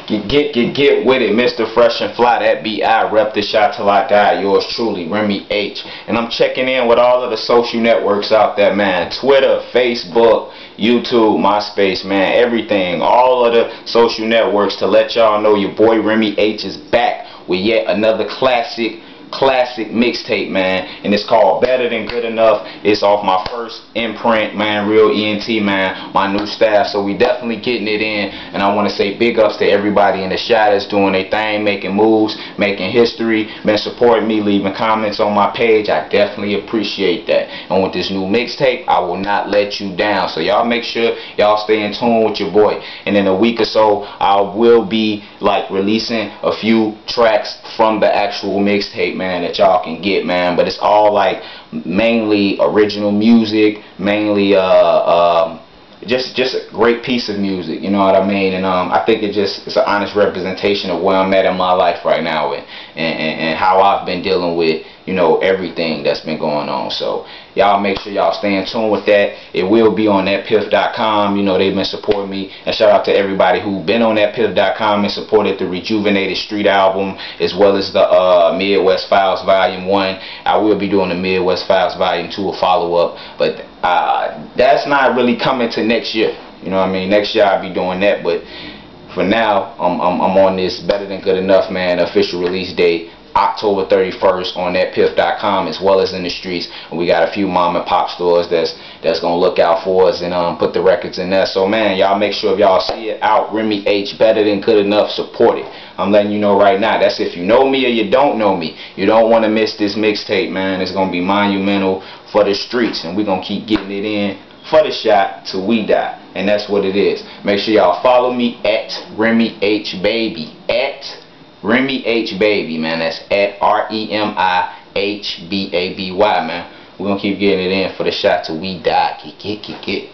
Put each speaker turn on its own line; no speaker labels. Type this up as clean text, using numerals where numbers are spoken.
Get with it, Mr. Fresh and Fly. That be I. Rep the shot till I die. Yours truly, Remy H. And I'm checking in with all of the social networks out there, man. Twitter, Facebook, YouTube, MySpace, man. Everything. All of the social networks to let y'all know your boy Remy H is back with yet another classic mixtape, man, and it's called Better Than Good Enough. It's off my first imprint, man, Real ENT, man, my new staff, so we definitely getting it in. And I want to say big ups to everybody in the shot that's doing their thing, making moves, making history, been supporting me, leaving comments on my page. I definitely appreciate that. And with this new mixtape, I will not let you down, so y'all make sure y'all stay in tune with your boy. And in a week or so, I will be like releasing a few tracks from the actual mixtape, man, that y'all can get, man. But it's all like mainly original music, mainly just a great piece of music, you know what I mean? And I think it's an honest representation of where I'm at in my life right now, and how I've been dealing with, you know, everything that's been going on. So y'all make sure y'all stay in tune with that. It will be on thatpiff.com. You know, they've been supporting me, and shout out to everybody who been on thatpiff.com and supported the Rejuvenated Street album, as well as the Midwest Files Volume 1. I will be doing the Midwest Files Volume 2, a follow-up, but that's not really coming to next year. You know what I mean? Next year I'll be doing that, but for now I'm on this Better Than Good Enough, man. Official release date October 31st on thatpiff.com, as well as in the streets. And we got a few mom and pop stores that's gonna look out for us and put the records in there. So man, y'all make sure if y'all see it out, Remy H, Better Than Good Enough, support it. I'm letting you know right now. That's if you know me or you don't know me. You don't want to miss this mixtape, man. It's gonna be monumental for the streets, and we're gonna keep getting it in for the shot till we die. And that's what it is. Make sure y'all follow me at Remy H Baby. At Remy H Baby, man. That's at REMIHBABY, man. We're gonna keep getting it in for the shot till we die. Get.